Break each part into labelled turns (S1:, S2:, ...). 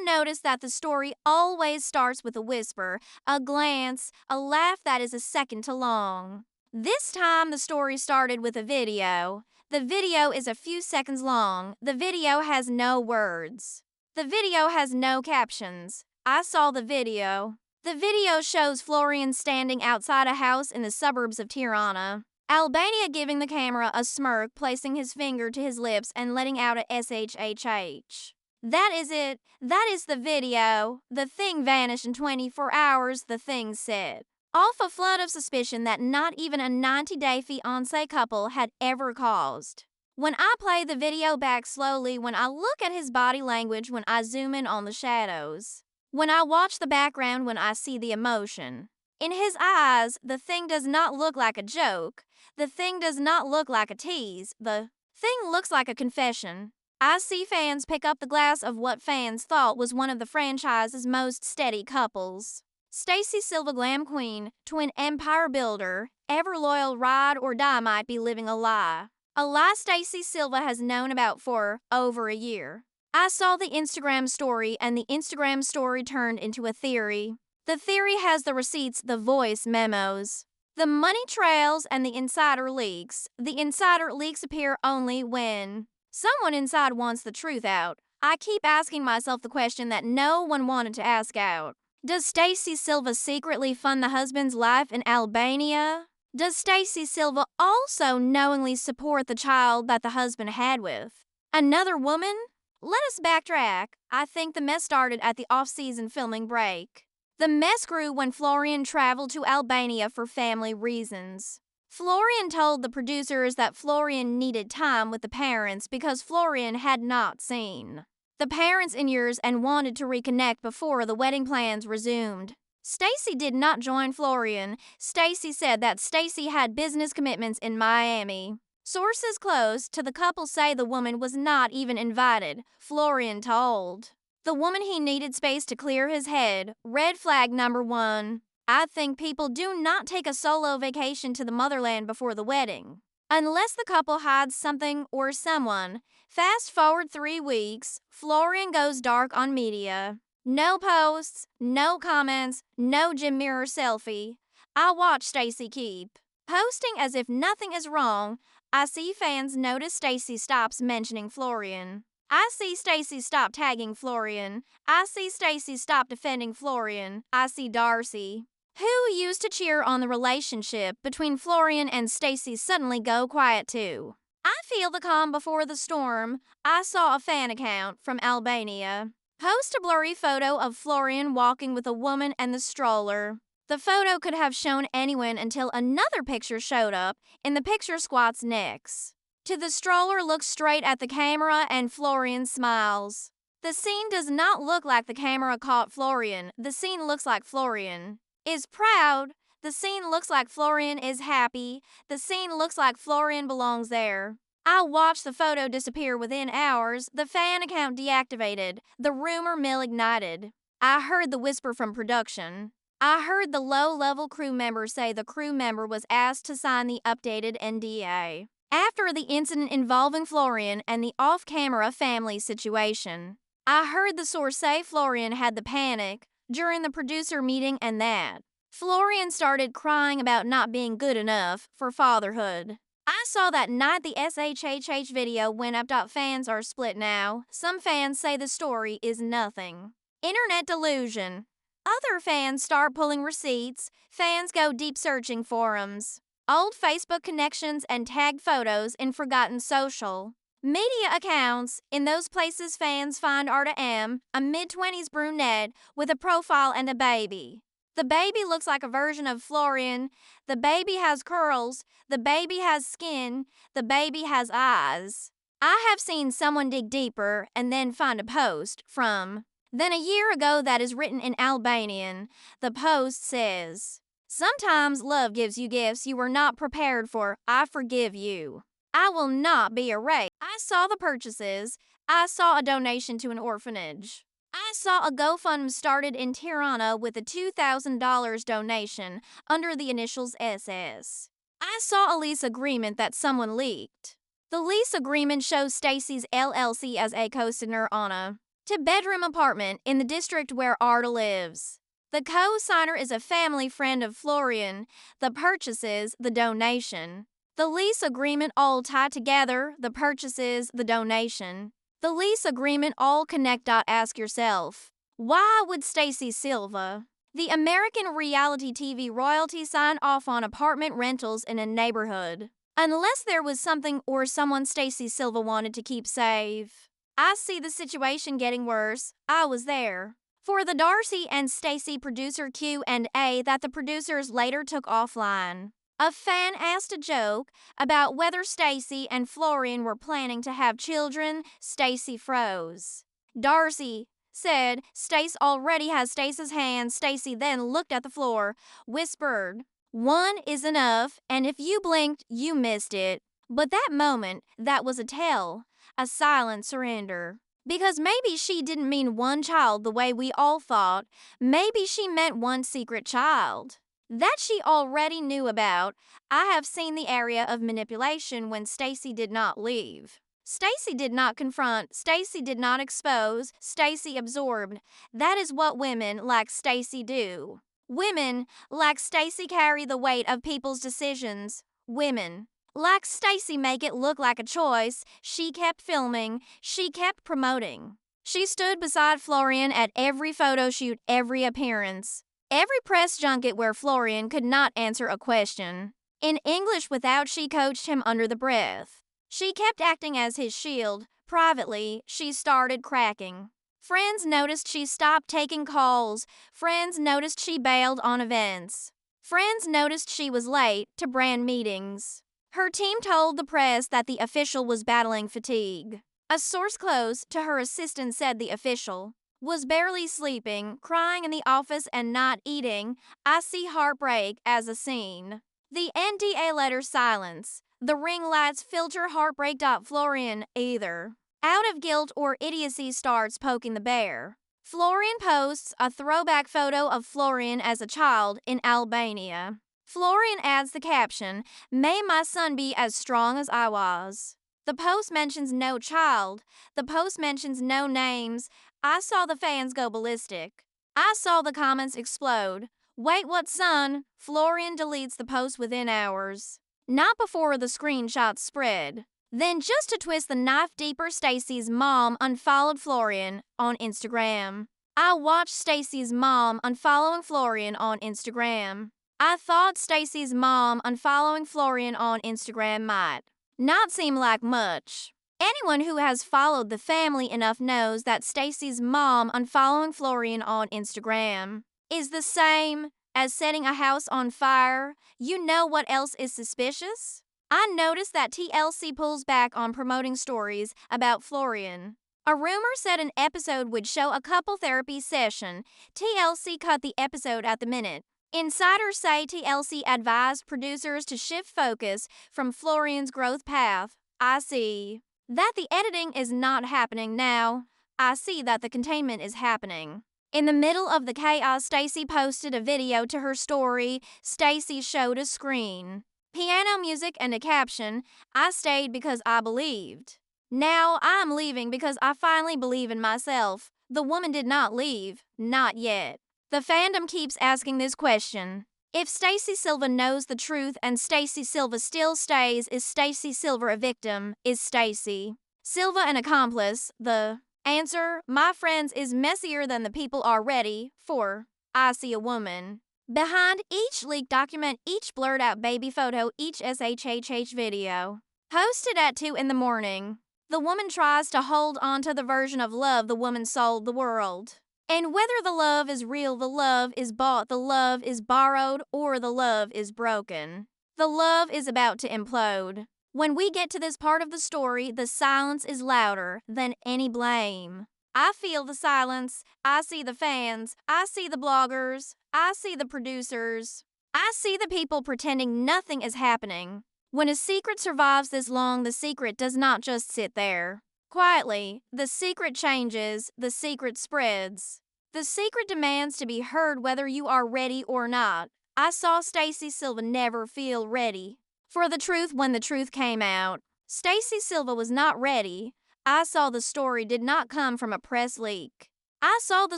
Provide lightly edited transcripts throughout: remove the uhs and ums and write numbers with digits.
S1: noticed that the story always starts with a whisper, a glance, a laugh that is a second too long. This time the story started with a video. The video is a few seconds long. The video has no words. The video has no captions. I saw the video. The video shows Florian standing outside a house in the suburbs of Tirana, Albania, giving the camera a smirk, placing his finger to his lips and letting out a SHHH. That is it. That is the video. The thing vanished in 24 hours, the thing said. Off a flood of suspicion that not even a 90-day fiancé couple had ever caused. When I play the video back slowly, when I look at his body language, when I zoom in on the shadows, when I watch the background, when I see the emotion. In his eyes, the thing does not look like a joke. The thing does not look like a tease. The thing looks like a confession. I see fans pick up the glass of what fans thought was one of the franchise's most steady couples. Stacey, Silva, glam queen, twin empire builder, ever loyal ride or die might be living a lie. A lie Stacey Silva has known about for over a year. I saw the Instagram story, and the Instagram story turned into a theory. The theory has the receipts, the voice memos, the money trails, and the insider leaks. The insider leaks appear only when someone inside wants the truth out. I keep asking myself the question that no one wanted to ask out. Does Stacey Silva secretly fund the husband's life in Albania? Does Stacey Silva also knowingly support the child that the husband had with another woman? Let us backtrack. I think the mess started at the off-season filming break. The mess grew when Florian traveled to Albania for family reasons. Florian told the producers that Florian needed time with the parents because Florian had not seen the parents in years and wanted to reconnect before the wedding plans resumed. Stacey did not join Florian. Stacey said that Stacey had business commitments in Miami. Sources close to the couple say the woman was not even invited, Florian told. The woman he needed space to clear his head. Red flag number 1. I think people do not take a solo vacation to the motherland before the wedding. Unless the couple hides something or someone. Fast forward 3 weeks, Florian goes dark on media. No posts, no comments, no gym mirror selfie. I watch Stacey keep posting as if nothing is wrong. I see fans notice Stacey stops mentioning Florian. I see Stacey stop tagging Florian. I see Stacey stop defending Florian. I see Darcey, who used to cheer on the relationship between Florian and Stacey, suddenly go quiet too. I feel the calm before the storm. I saw a fan account from Albania post a blurry photo of Florian walking with a woman and the stroller. The photo could have shown anyone until another picture showed up. In the picture, squats next to the stroller, looks straight at the camera, and Florian smiles. The scene does not look like the camera caught Florian. The scene looks like Florian is proud. The scene looks like Florian is happy. The scene looks like Florian belongs there. I watched the photo disappear within hours. The fan account deactivated. The rumor mill ignited. I heard the whisper from production. I heard the low-level crew member say the crew member was asked to sign the updated NDA after the incident involving Florian and the off-camera family situation. I heard the source say Florian had the panic during the producer meeting and that Florian started crying about not being good enough for fatherhood. I saw that night the SHHH video went up. Fans are split now. Some fans say the story is nothing. Internet delusion. Other fans start pulling receipts. Fans go deep searching forums, old Facebook connections, and tagged photos in forgotten social media accounts. In those places, fans find Arta M, a mid-20s brunette with a profile and a baby. The baby looks like a version of Florian. The baby has curls. The baby has skin. The baby has eyes. I have seen someone dig deeper and then find a post from then a year ago that is written in Albanian. The post says, "Sometimes love gives you gifts you were not prepared for. I forgive you. I will not be erased." I saw the purchases. I saw a donation to an orphanage. I saw a GoFundMe started in Tirana with a $2,000 donation under the initials SS. I saw a lease agreement that someone leaked. The lease agreement shows Stacey's LLC as a co-signer on a 2-bedroom apartment in the district where Arda lives. The co-signer is a family friend of Florian. The purchases, the donation. The lease agreement all tie together, the purchases, the donation. The lease agreement all connect. Ask yourself, why would Stacey Silva, the American reality TV royalty, sign off on apartment rentals in a neighborhood? Unless there was something or someone Stacey Silva wanted to keep safe. I see the situation getting worse. I was there. For the Darcey and Stacey producer Q&A that the producers later took offline, a fan asked a joke about whether Stacey and Florian were planning to have children. Stacey froze. Darcey said, "Stace already has Stacey's hand." Stacey then looked at the floor, whispered, "One is enough, and if you blinked, you missed it." But that moment, that was a tell, a silent surrender. Because maybe she didn't mean one child the way we all thought. Maybe she meant one secret child that she already knew about. I have seen the area of manipulation when Stacey did not leave. Stacey did not confront. Stacey did not expose. Stacey absorbed. That is what women like Stacey do. Women like Stacey carry the weight of people's decisions. Women like Stacey make it look like a choice. She kept filming. She kept promoting. She stood beside Florian at every photo shoot, every appearance, every press junket where Florian could not answer a question in English without she coached him under the breath. She kept acting as his shield. Privately, she started cracking. Friends noticed she stopped taking calls. Friends noticed she bailed on events. Friends noticed she was late to brand meetings. Her team told the press that the official was battling fatigue. A source close to her assistant said the official was barely sleeping, crying in the office and not eating. I see heartbreak as a scene. The NDA letter silence. The ring lights filter heartbreak. Florian either out of guilt or idiocy starts poking the bear. Florian posts a throwback photo of Florian as a child in Albania. Florian adds the caption, "May my son be as strong as I was." The post mentions no child. The post mentions no names. I saw the fans go ballistic. I saw the comments explode. Wait, what son? Florian deletes the post within hours. Not before the screenshots spread. Then, just to twist the knife deeper, Stacey's mom unfollowed Florian on Instagram. I watched Stacey's mom unfollowing Florian on Instagram. I thought Stacey's mom unfollowing Florian on Instagram might not seem like much. Anyone who has followed the family enough knows that Stacey's mom unfollowing Florian on Instagram is the same as setting a house on fire. You know what else is suspicious? I noticed that TLC pulls back on promoting stories about Florian. A rumor said an episode would show a couple therapy session. TLC cut the episode at the minute. Insiders say TLC advised producers to shift focus from Florian's growth path. I see that the editing is not happening now. I see that the containment is happening. In the middle of the chaos, Stacey posted a video to her story. Stacey showed a screen, piano music, and a caption, "I stayed because I believed. Now I'm leaving because I finally believe in myself." The woman did not leave. Not yet. The fandom keeps asking this question. If Stacey Silva knows the truth and Stacey Silva still stays, is Stacey Silva a victim? Is Stacey Silva an accomplice? The answer, my friends, is messier than the people are ready for. I see a woman behind each leaked document, each blurred out baby photo, each SHHH video posted at 2 in the morning. The woman tries to hold on to the version of love the woman sold the world. And whether the love is real, the love is bought, the love is borrowed, or the love is broken, the love is about to implode. When we get to this part of the story, the silence is louder than any blame. I feel the silence. I see the fans. I see the bloggers. I see the producers. I see the people pretending nothing is happening. When a secret survives this long, the secret does not just sit there quietly. The secret changes. The secret spreads. The secret demands to be heard whether you are ready or not. I saw Stacey Silva never feel ready for the truth when the truth came out. Stacey Silva was not ready. I saw the story did not come from a press leak. I saw the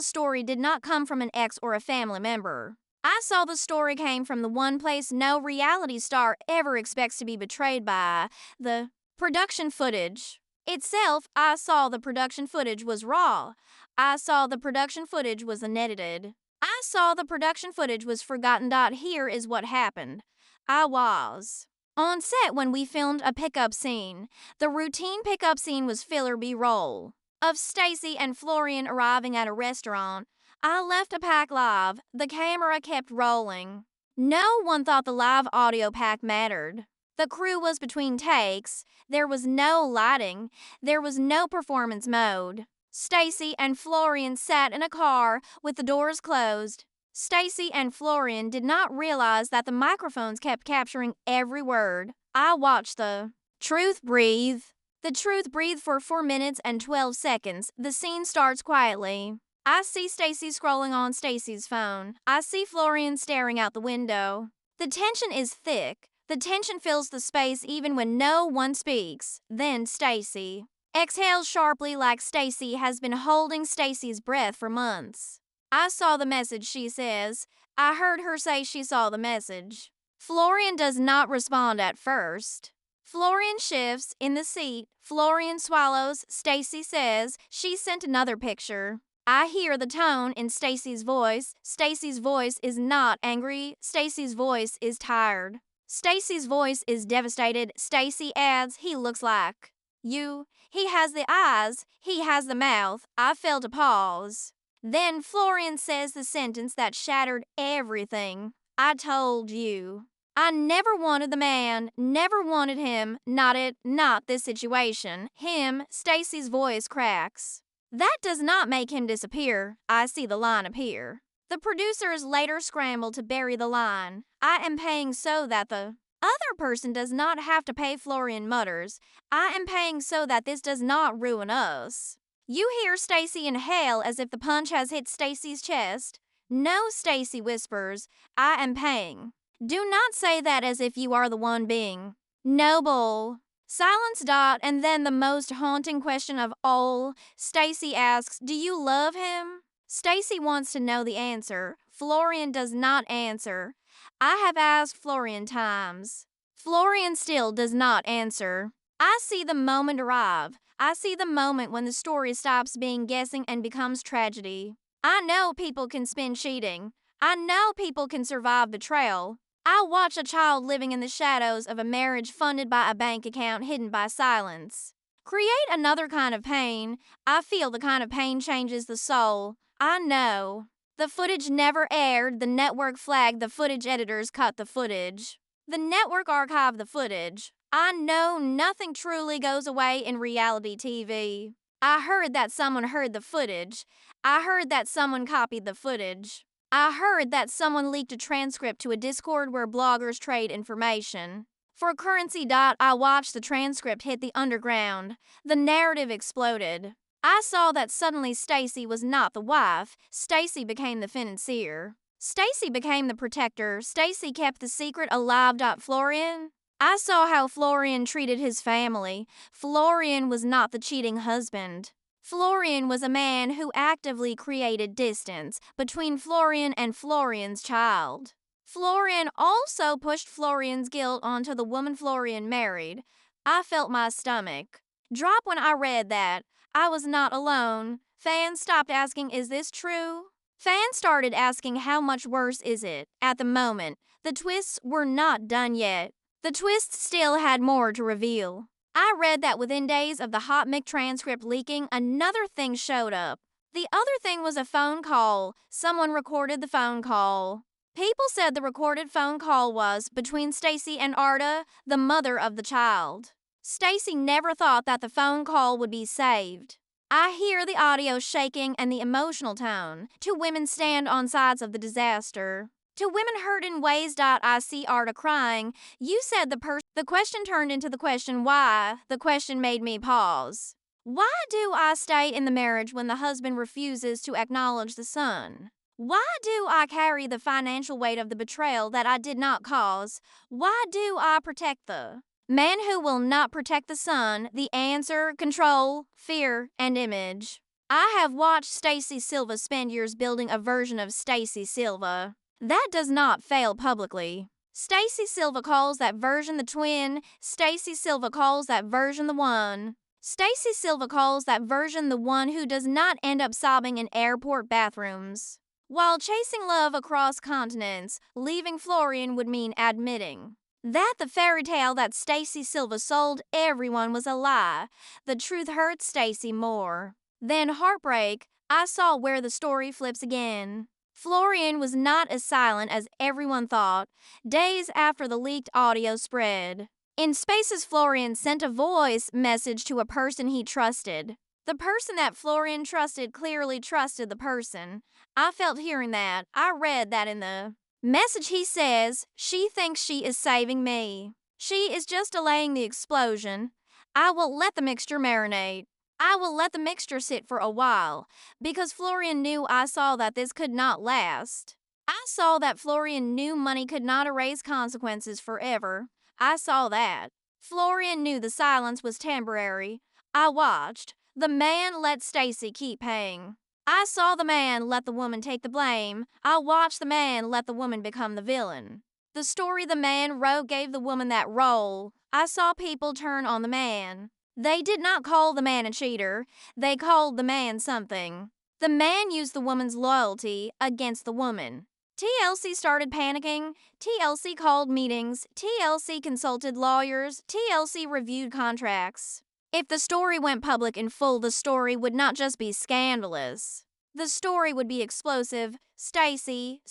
S1: story did not come from an ex or a family member. I saw the story came from the one place no reality star ever expects to be betrayed by, the production footage. Itself, I saw the production footage was raw. I saw the production footage was unedited. I saw the production footage was forgotten. Here is what happened. I was on set when we filmed a pickup scene. The routine pickup scene was filler B-roll of Stacey and Florian arriving at a restaurant. I left a pack live. The camera kept rolling. No one thought the live audio pack mattered. The crew was between takes. There was no lighting. There was no performance mode. Stacey and Florian sat in a car with the doors closed. Stacey and Florian did not realize that the microphones kept capturing every word. I watched the truth breathe. The truth breathe for 4 minutes and 12 seconds. The scene starts quietly. I see Stacey scrolling on Stacey's phone. I see Florian staring out the window. The tension is thick. The tension fills the space even when no one speaks. Then Stacey exhales sharply like Stacey has been holding Stacey's breath for months. I saw the message, she says. I heard her say she saw the message. Florian does not respond at first. Florian shifts in the seat. Florian swallows. Stacey says she sent another picture. I hear the tone in Stacey's voice. Stacey's voice is not angry. Stacey's voice is tired. Stacey's voice is devastated. Stacey adds, he looks like you. He has the eyes. He has the mouth. I felt a pause. Then Florian says the sentence that shattered everything. I told you. I never wanted the man, never wanted him, not this situation. Him, Stacey's voice cracks. That does not make him disappear. I see the line appear. The producers later scramble to bury the line. I am paying so that the other person does not have to pay. Florian mutters. I am paying so that this does not ruin us. You hear Stacey inhale as if the punch has hit Stacey's chest. No, Stacey whispers. I am paying. Do not say that as if you are the one being noble. Silence. And then the most haunting question of all. Stacey asks, do you love him? Stacey wants to know the answer. Florian does not answer. I have asked Florian times. Florian still does not answer. I see the moment arrive. I see the moment when the story stops being guessing and becomes tragedy. I know people can spin cheating. I know people can survive betrayal. I watch a child living in the shadows of a marriage funded by a bank account hidden by silence create another kind of pain. I feel the kind of pain changes the soul. I know. The footage never aired. The network flagged the footage. Editors cut the footage. The network archived the footage. I know nothing truly goes away in reality TV. I heard that someone heard the footage. I heard that someone copied the footage. I heard that someone leaked a transcript to a Discord where bloggers trade information. For currency. I watched the transcript hit the underground. The narrative exploded. I saw that suddenly Stacey was not the wife. Stacey became the financier. Stacey became the protector. Stacey kept the secret alive. Florian? I saw how Florian treated his family. Florian was not the cheating husband. Florian was a man who actively created distance between Florian and Florian's child. Florian also pushed Florian's guilt onto the woman Florian married. I felt my stomach drop when I read that. I was not alone. Fans stopped asking, is this true? Fans started asking, how much worse is it? At the moment, the twists were not done yet. The twists still had more to reveal. I read that within days of the hot mic transcript leaking, another thing showed up. The other thing was a phone call. Someone recorded the phone call. People said the recorded phone call was between Stacey and Arda, the mother of the child. Stacey never thought that the phone call would be saved. I hear the audio shaking and the emotional tone. Two women stand on sides of the disaster. Two women hurt in ways. I see Arda crying. You said the question turned into the question why. The question made me pause. Why do I stay in the marriage when the husband refuses to acknowledge the son? Why do I carry the financial weight of the betrayal that I did not cause? Why do I protect the Man who will not protect the son, the answer, control, fear, and image. I have watched Stacey Silva spend years building a version of Stacey Silva that does not fail publicly. Stacey Silva calls that version the twin. Stacey Silva calls that version the one. Stacey Silva calls that version the one who does not end up sobbing in airport bathrooms. While chasing love across continents, leaving Florian would mean admitting that the fairy tale that Stacey Silva sold everyone was a lie. The truth hurt Stacey more. Then heartbreak, I saw where the story flips again. Florian was not as silent as everyone thought days after the leaked audio spread. In Spaces, Florian sent a voice message to a person he trusted. The person that Florian trusted clearly trusted the person. I felt hearing that. I read that in the message. He says, "She thinks she is saving me. She is just delaying the explosion. I will let the mixture marinate. I will let the mixture sit for a while," because Florian knew I saw that this could not last. I saw that Florian knew money could not erase consequences forever. I saw that. Florian knew the silence was temporary. I watched. The man let Stacey keep paying. I saw the man let the woman take the blame. I watched the man let the woman become the villain. The story the man wrote gave the woman that role. I saw people turn on the man. They did not call the man a cheater. They called the man something. The man used the woman's loyalty against the woman. TLC started panicking. TLC called meetings. TLC consulted lawyers. TLC reviewed contracts. If the story went public in full, the story would not just be scandalous. The story would be explosive. Stacey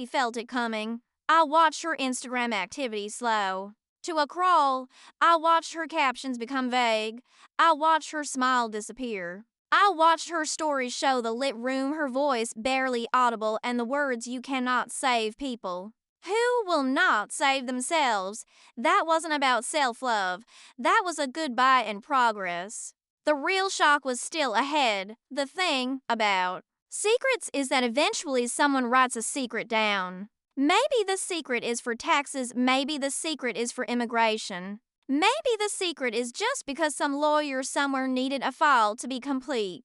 S1: felt it coming. I watched her Instagram activity slow to a crawl. I watched her captions become vague. I watched her smile disappear. I watched her story show the lit room, her voice barely audible, and the words, "You cannot save people who will not save themselves." That wasn't about self-love. That was a goodbye in progress. The real shock was still ahead. The thing about secrets is that eventually someone writes a secret down. Maybe the secret is for taxes. Maybe the secret is for immigration. Maybe the secret is just because some lawyer somewhere needed a file to be complete.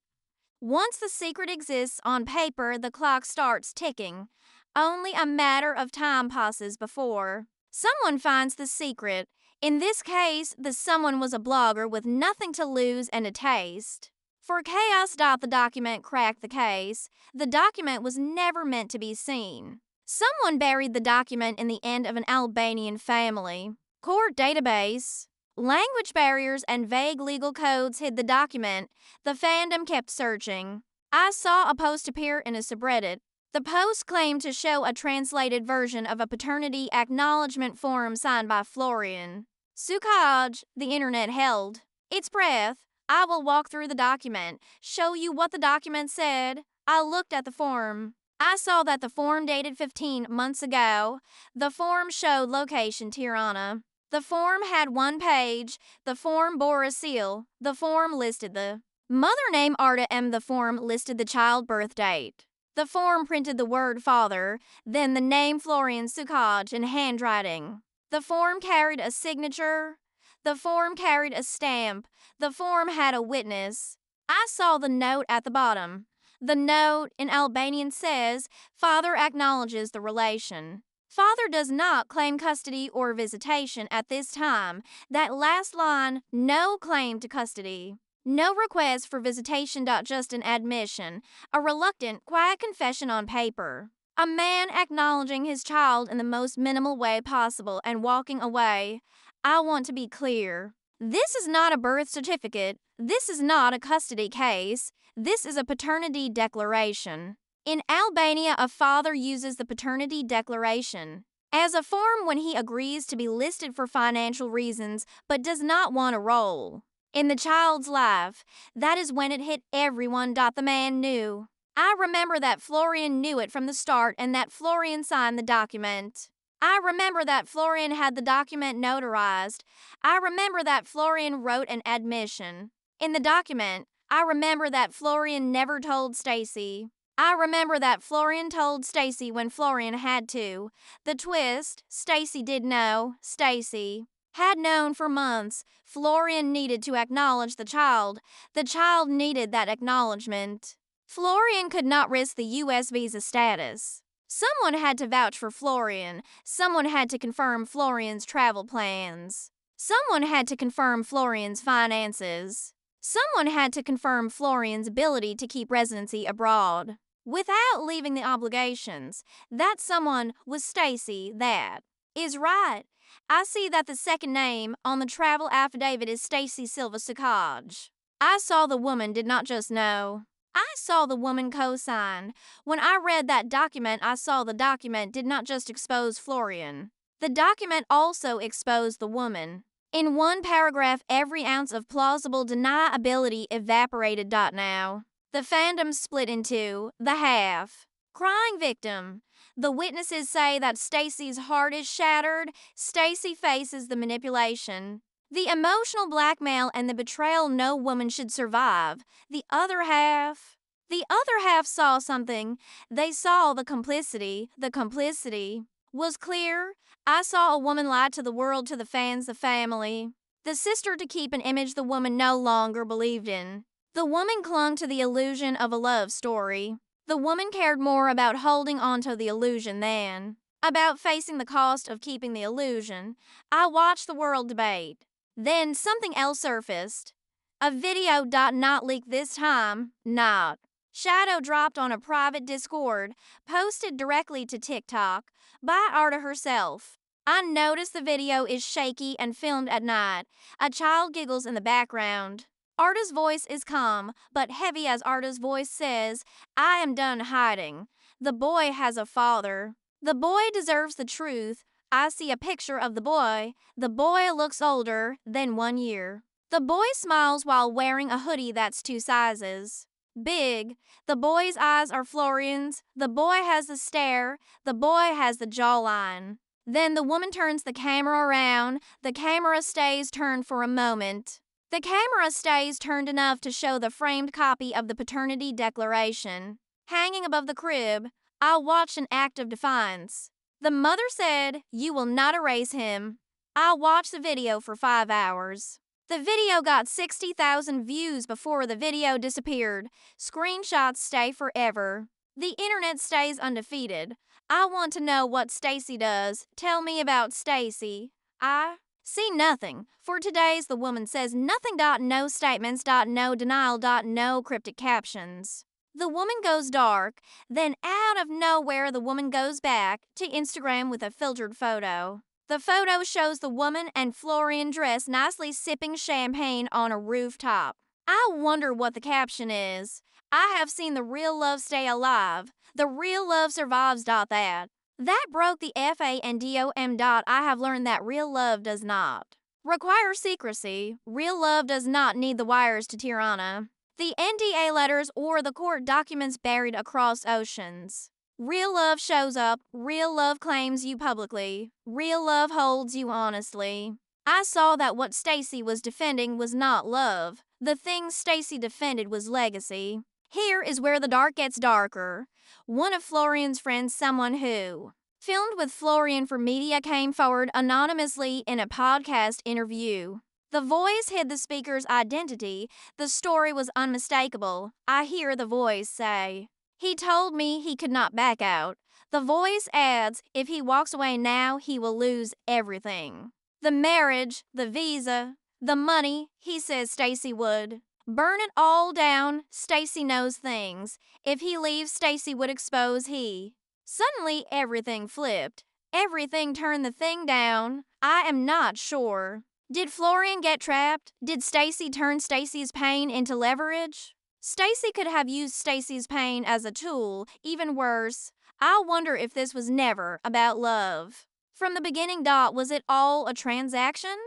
S1: Once the secret exists on paper, the clock starts ticking. Only a matter of time passes before someone finds the secret. In this case, the someone was a blogger with nothing to lose and a taste for chaos. The document cracked the case. The document was never meant to be seen. Someone buried the document in the end of an Albanian family court database. Language barriers and vague legal codes hid the document. The fandom kept searching. I saw a post appear in a subreddit. The post claimed to show a translated version of a paternity acknowledgement form signed by Florian. Sukaj, the internet held its breath. I will walk through the document, show you what the document said. I looked at the form. I saw that the form dated 15 months ago. The form showed location Tirana. The form had one page. The form bore a seal. The form listed the mother name Arta M. The form listed the child birth date. The form printed the word father, then the name Florian Sukaj in handwriting. The form carried a signature. The form carried a stamp. The form had a witness. I saw the note at the bottom. The note in Albanian says, "Father acknowledges the relation. Father does not claim custody or visitation at this time." That last line, no claim to custody. No request for visitation. Just an admission, a reluctant, quiet confession on paper. A man acknowledging his child in the most minimal way possible and walking away. I want to be clear. This is not a birth certificate. This is not a custody case. This is a paternity declaration. In Albania, a father uses the paternity declaration as a form when he agrees to be listed for financial reasons but does not want a role in the child's life. That is when it hit everyone. The man knew. I remember that Florian knew it from the start and that Florian signed the document. I remember that Florian had the document notarized. I remember that Florian wrote an admission in the document. I remember that Florian never told Stacey. I remember that Florian told Stacey when Florian had to. The twist, Stacey did know. Stacey Had known for months. Florian needed to acknowledge the child. The child needed that acknowledgement. Florian could not risk the U.S. visa status. Someone had to vouch for Florian. Someone had to confirm Florian's travel plans. Someone had to confirm Florian's finances. Someone had to confirm Florian's ability to keep residency abroad without leaving the obligations. That someone was Stacey. That is right. I see that the second name on the travel affidavit is Stacey Silva Sakaj. I saw the woman did not just know. I saw the woman co-sign. When I read that document, I saw the document did not just expose Florian. The document also exposed the woman. In one paragraph, every ounce of plausible deniability evaporated. Now, the fandom split in two. The half. Crying victim. The witnesses say that Stacey's heart is shattered. Stacey faces the manipulation, the emotional blackmail, and the betrayal no woman should survive. The other half saw something. They saw the complicity. The complicity was clear. I saw a woman lie to the world, to the fans, the family, the sister, to keep an image the woman no longer believed in. The woman clung to the illusion of a love story. The woman cared more about holding on to the illusion than about facing the cost of keeping the illusion. I watched the world debate. Then something else surfaced. A video. Not leaked this time. Not. Shadow dropped on a private Discord, posted directly to TikTok by Arda herself. I noticed the video is shaky and filmed at night. A child giggles in the background. Arda's voice is calm, but heavy as Arda's voice says, I am done hiding. The boy has a father. The boy deserves the truth. I see a picture of the boy. The boy looks older than 1 year. The boy smiles while wearing a hoodie that's 2 sizes big. The boy's eyes are Florian's. The boy has the stare. The boy has the jawline. Then the woman turns the camera around. The camera stays turned for a moment. The camera stays turned enough to show the framed copy of the paternity declaration hanging above the crib. I watched an act of defiance. The mother said, "You will not erase him." I watched the video for 5 hours. The video got 60,000 views before the video disappeared. Screenshots stay forever. The internet stays undefeated. I want to know what Stacey does. Tell me about Stacey. I see nothing. For today's The Woman Says Nothing. No statements. No denial. No cryptic captions. The woman goes dark. Then out of nowhere, the woman goes back to Instagram with a filtered photo. The photo shows the woman and Florian dressed nicely sipping champagne on a rooftop. I wonder what the caption is. I have seen the real love stay alive. The real love survives. That broke the FANDOM. I have learned that real love does not require secrecy. Real love does not need the wires to Tirana, the NDA letters, or the court documents buried across oceans. Real love shows up. Real love claims you publicly. Real love holds you honestly. I saw that what Stacey was defending was not love. The thing Stacey defended was legacy. Here is where the dark gets darker. One of Florian's friends, someone who filmed with Florian for media, came forward anonymously in a podcast interview. The voice hid the speaker's identity. The story was unmistakable. I hear the voice say, "He told me he could not back out." The voice adds, "If he walks away now, he will lose everything. The marriage, the visa, the money." He says Stacey would burn it all down. Stacey knows things. If he leaves, Stacey would expose he. Suddenly, everything flipped. Everything turned the thing down. I am not sure. Did Florian get trapped? Did Stacey turn Stacey's pain into leverage? Stacey could have used Stacey's pain as a tool. Even worse, I wonder if this was never about love. From the beginning. Was it all a transaction?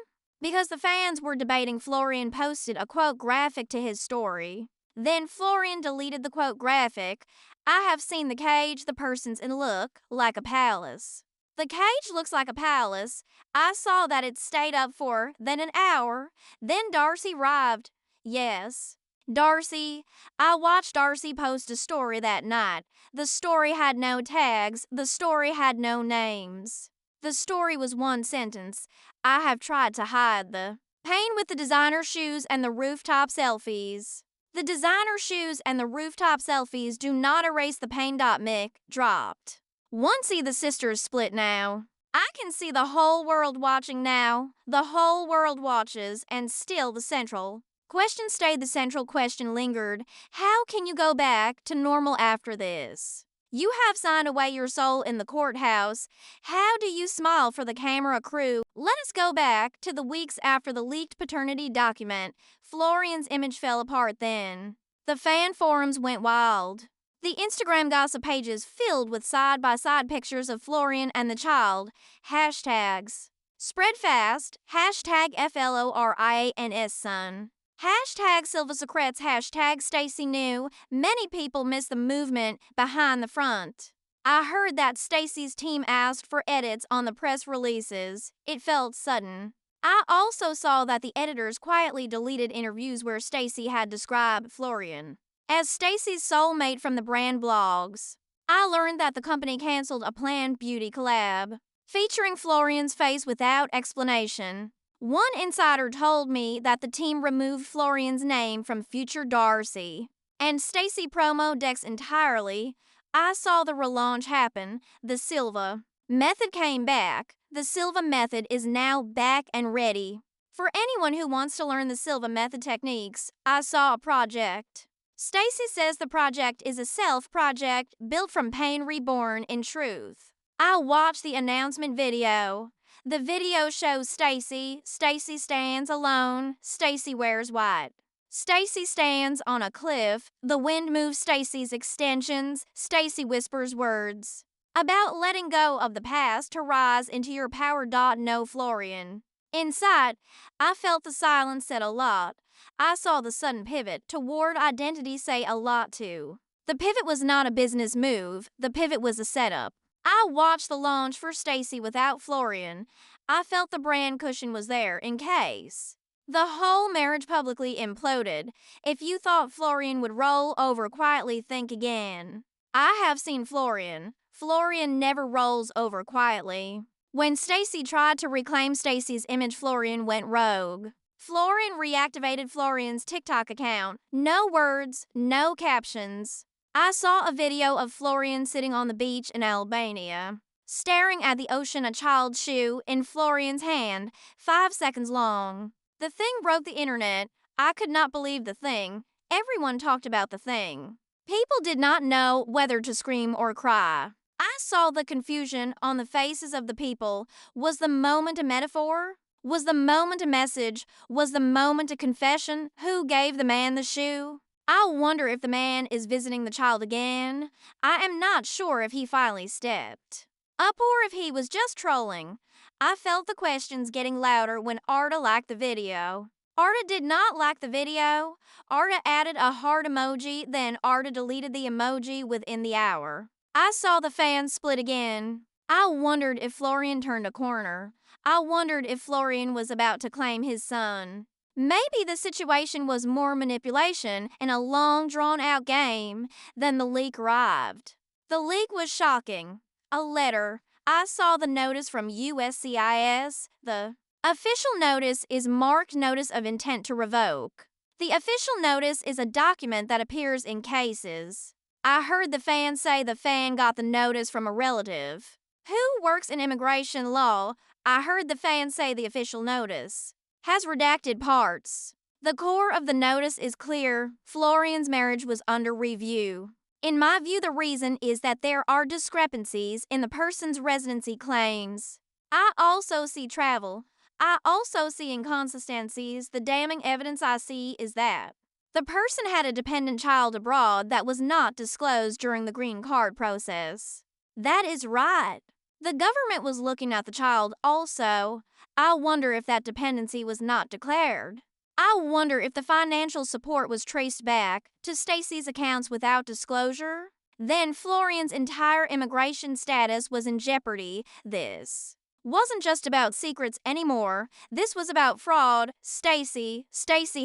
S1: Because the fans were debating, Florian posted a quote graphic to his story. Then Florian deleted the quote graphic. I have seen the cage. The person's in look like a palace. The cage looks like a palace. I saw that it stayed up for then an hour. Then Darcey arrived. Yes, Darcey. I watched Darcey post a story that night. The story had no tags. The story had no names. The story was one sentence. I have tried to hide the pain with the designer shoes and the rooftop selfies. The designer shoes and the rooftop selfies do not erase the pain. Mick dropped. Once see the sisters split now. I can see the whole world watching now. The whole world watches, and still the central question stayed. The central question lingered. How can you go back to normal after this? You have signed away your soul in the courthouse. How do you smile for the camera crew? Let us go back to the weeks after the leaked paternity document. Florian's image fell apart then. The fan forums went wild. The Instagram gossip pages filled with side-by-side pictures of Florian and the child. Hashtags. Spread fast. Hashtag FLORIANS son. Hashtag Silva secrets. Hashtag Stacey knew. Many people miss the movement behind the front. I heard that Stacey's team asked for edits on the press releases. It felt sudden. I also saw that the editors quietly deleted interviews where Stacey had described Florian as Stacey's soulmate from the brand blogs. I learned that the company canceled a planned beauty collab featuring Florian's face without explanation. One insider told me that the team removed Florian's name from future Darcey and Stacey promo decks entirely. I saw the relaunch happen. The Silva method came back. The Silva method is now back and ready. For anyone who wants to learn the Silva method techniques, I saw a project. Stacey says the project is a self-project built from pain reborn in truth. I watched the announcement video. The video shows Stacey. Stacey stands alone. Stacey wears white. Stacey stands on a cliff. The wind moves Stacey's extensions. Stacey whispers words about letting go of the past to rise into your power. No Florian. Inside, I felt the silence said a lot. I saw the sudden pivot toward identity say a lot too. The pivot was not a business move. The pivot was a setup. I watched the launch for Stacey without Florian. I felt the brand cushion was there in case the whole marriage publicly imploded. If you thought Florian would roll over quietly, think again. I have seen Florian. Florian never rolls over quietly. When Stacey tried to reclaim Stacey's image, Florian went rogue. Florian reactivated Florian's TikTok account. No words, no captions. I saw a video of Florian sitting on the beach in Albania, staring at the ocean, a child's shoe in Florian's hand, 5 seconds long. The thing broke the internet. I could not believe the thing. Everyone talked about the thing. People did not know whether to scream or cry. I saw the confusion on the faces of the people. Was the moment a metaphor? Was the moment a message? Was the moment a confession? Who gave the man the shoe? I wonder if the man is visiting the child again. I am not sure if he finally stepped up or if he was just trolling. I felt the questions getting louder when Arda liked the video. Arda did not like the video. Arda added a heart emoji, then Arda deleted the emoji within the hour. I saw the fans split again. I wondered if Florian turned a corner. I wondered if Florian was about to claim his son. Maybe the situation was more manipulation and a long drawn-out game than the leak arrived. The leak was shocking. A letter. I saw the notice from USCIS. The official notice is marked Notice of Intent to Revoke. The official notice is a document that appears in cases. I heard the fan say the fan got the notice from a relative who works in immigration law. I heard the fan say the official notice has redacted parts. The core of the notice is clear. Florian's marriage was under review. In my view, the reason is that there are discrepancies in the person's residency claims. I also see travel. I also see inconsistencies. The damning evidence I see is that the person had a dependent child abroad that was not disclosed during the green card process. That is right. The government was looking at the child also. I wonder if that dependency was not declared. I wonder if the financial support was traced back to Stacey's accounts without disclosure. Then Florian's entire immigration status was in jeopardy. This wasn't just about secrets anymore. This was about fraud. Stacey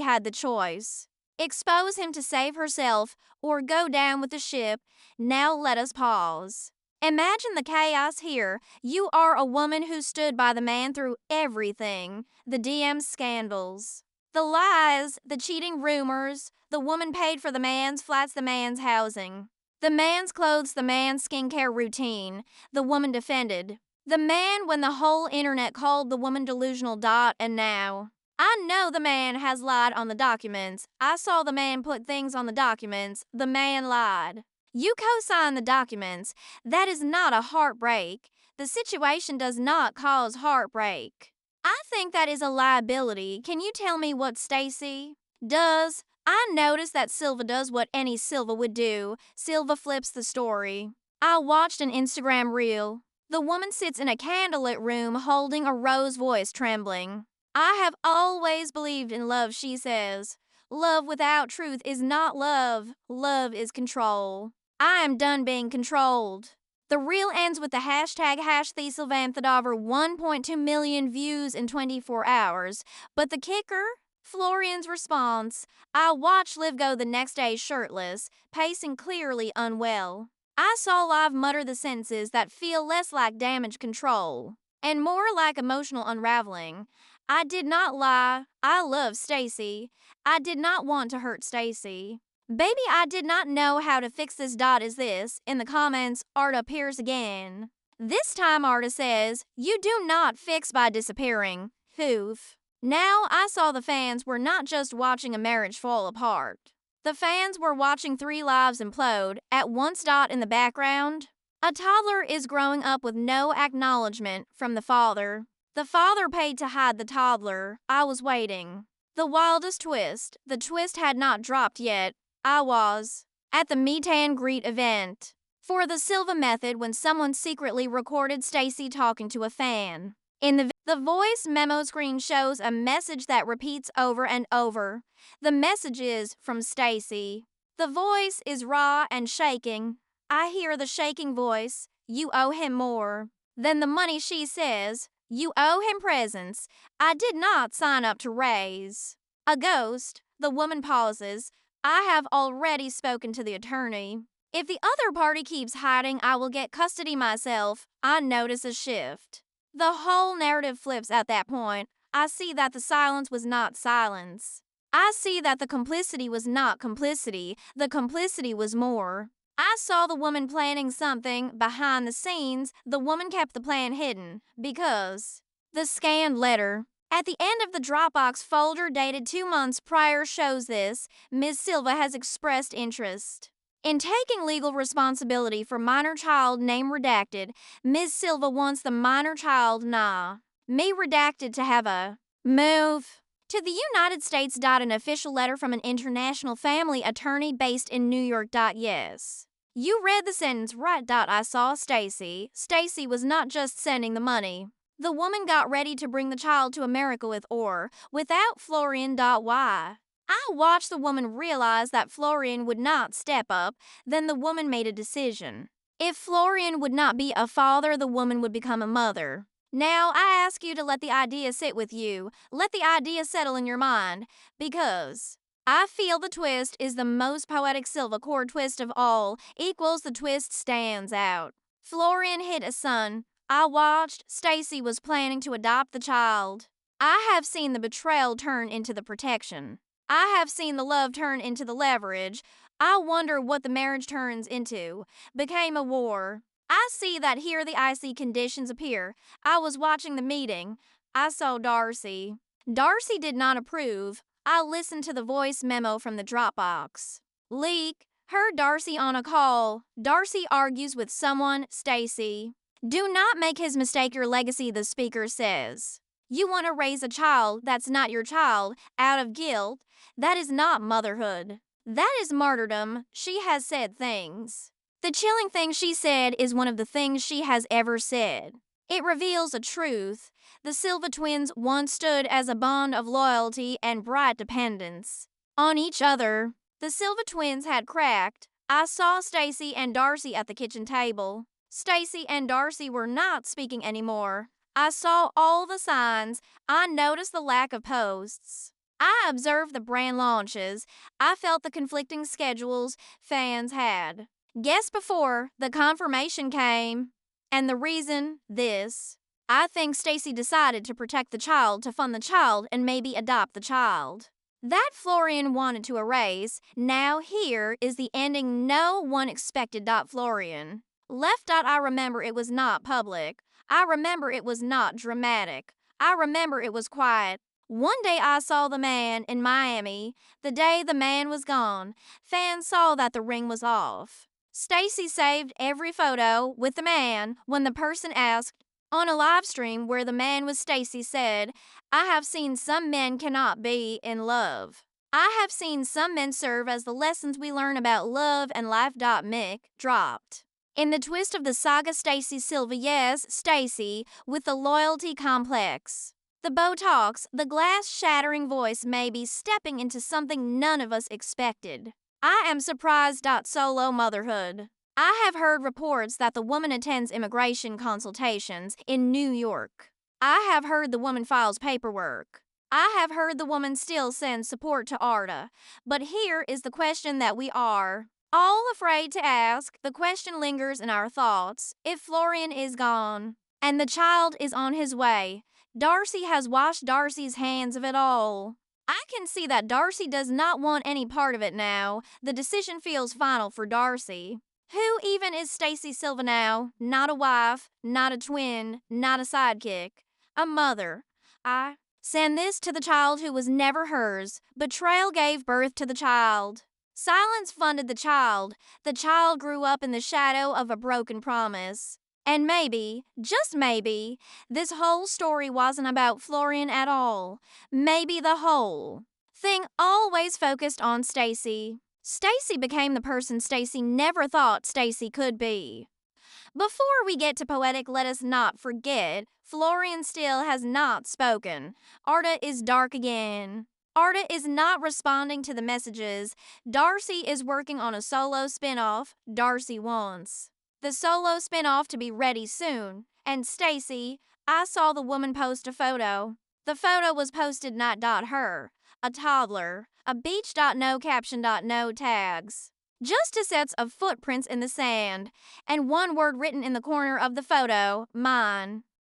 S1: had the choice. Expose him to save herself or go down with the ship. Now let us pause. Imagine the chaos here. You are a woman who stood by the man through everything: the DM scandals, the lies, the cheating rumors. The woman paid for the man's flats, the man's housing, the man's clothes, the man's skincare routine. The woman defended the man when the whole internet called the woman delusional. And now, I know the man has lied on the documents. I saw the man put things on the documents. The man lied. You co-sign the documents. That is not a heartbreak. The situation does not cause heartbreak. I think that is a liability. Can you tell me what Stacey does? I noticed that Silva does what any Silva would do. Silva flips the story. I watched an Instagram reel. The woman sits in a candlelit room holding a rose, voice trembling. I have always believed in love, she says. Love without truth is not love. Love is control. I am done being controlled. The reel ends with the hashtag #TheSilvanthad over 1.2 million views in 24 hours. But the kicker? Florian's response. I watched Liv go the next day shirtless, pacing clearly unwell. I saw Liv mutter the sentences that feel less like damage control and more like emotional unraveling. I did not lie. I love Stacey. I did not want to hurt Stacey. Baby, I did not know how to fix this. Is this? In the comments, Arta appears again. This time Arta says, you do not fix by disappearing. Hoof. Now I saw the fans were not just watching a marriage fall apart. The fans were watching 3 lives implode at once. In the background, a toddler is growing up with no acknowledgement from the father. The father paid to hide the toddler. I was waiting. The wildest twist. The twist had not dropped yet. I was at the meet and greet event for the Silva method when someone secretly recorded Stacey talking to a fan. In the voice memo screen shows a message that repeats over and over. The message is from Stacey. The voice is raw and shaking. I hear the shaking voice. You owe him more than the money, she says. You owe him presents. I did not sign up to raise a ghost. The woman pauses. I have already spoken to the attorney. If the other party keeps hiding, I will get custody myself. I notice a shift. The whole narrative flips at that point. I see that the silence was not silence. I see that the complicity was not complicity. The complicity was more. I saw the woman planning something behind the scenes. The woman kept the plan hidden because the scanned letter at the end of the Dropbox folder dated 2 months prior shows this. Ms. Silva has expressed interest in taking legal responsibility for minor child name redacted. Ms. Silva wants the minor child me redacted to have a move to the United States. An official letter from an international family attorney based in New York. Yes. You read the sentence right. I saw Stacey. Stacey was not just sending the money. The woman got ready to bring the child to America with or without Florian. Why? I watched the woman realize that Florian would not step up. Then the woman made a decision. If Florian would not be a father, the woman would become a mother. Now I ask you to let the idea sit with you. Let the idea settle in your mind, because I feel the twist is the most poetic Silva chord twist of all. Equals the twist stands out. Florian hid a son. I watched. Stacey was planning to adopt the child. I have seen the betrayal turn into the protection. I have seen the love turn into the leverage. I wonder what the marriage turns into. Became a war. I see that here the icy conditions appear. I was watching the meeting. I saw Darcey. Darcey did not approve. I listened to the voice memo from the Dropbox. Leak. Heard Darcey on a call. Darcey argues with someone, Stacey. Do not make his mistake your legacy, the speaker says. You want to raise a child that's not your child out of guilt. That is not motherhood. That is martyrdom. She has said things. The chilling thing she said is one of the things she has ever said. It reveals a truth. The Silva twins once stood as a bond of loyalty and bright dependence on each other. The Silva twins had cracked. I saw Stacey and Darcey at the kitchen table. Stacey and Darcey were not speaking anymore. I saw all the signs. I noticed the lack of posts. I observed the brand launches. I felt the conflicting schedules fans had. Guess before the confirmation came. And the reason, this. I think Stacey decided to protect the child to fund the child and maybe adopt the child. That Florian wanted to erase, now here is the ending no one expected. Florian. Left. I remember it was not public. I remember it was not dramatic. I remember it was quiet. One day I saw the man in Miami. The day the man was gone, fans saw that the ring was off. Stacey saved every photo with the man when the person asked on a live stream where the man was. Stacey said, I have seen some men cannot be in love. I have seen some men serve as the lessons we learn about love and life. Mick dropped. In the twist of the saga, Stacey Silva, yes, Stacey, with the loyalty complex. The Botox, the glass-shattering voice may be stepping into something none of us expected. I am surprised. Solo motherhood. I have heard reports that the woman attends immigration consultations in New York. I have heard the woman files paperwork. I have heard the woman still sends support to Arda. But here is the question that we are all afraid to ask. The question lingers in our thoughts. If Florian is gone and the child is on his way, Darcey has washed Darcey's hands of it all. I can see that Darcey does not want any part of it now. The decision feels final for Darcey. Who even is Stacey Silva now? Not a wife, not a twin, not a sidekick. A mother. I send this to the child who was never hers. Betrayal gave birth to the child. Silence funded the child. The child grew up in the shadow of a broken promise. And maybe, just maybe, this whole story wasn't about Florian at all. Maybe the whole thing always focused on Stacey. Stacey became the person Stacey never thought Stacey could be. Before we get to poetic, let us not forget, Florian still has not spoken. Arda is dark again. Arda is not responding to the messages. Darcey is working on a solo spinoff Darcey wants the solo spinoff to be ready soon. And Stacey, I saw the woman post a photo. The photo was posted not her, a toddler, a beach. No caption. No tags. Just a sets of footprints in the sand, and one word written in the corner of the photo, mine.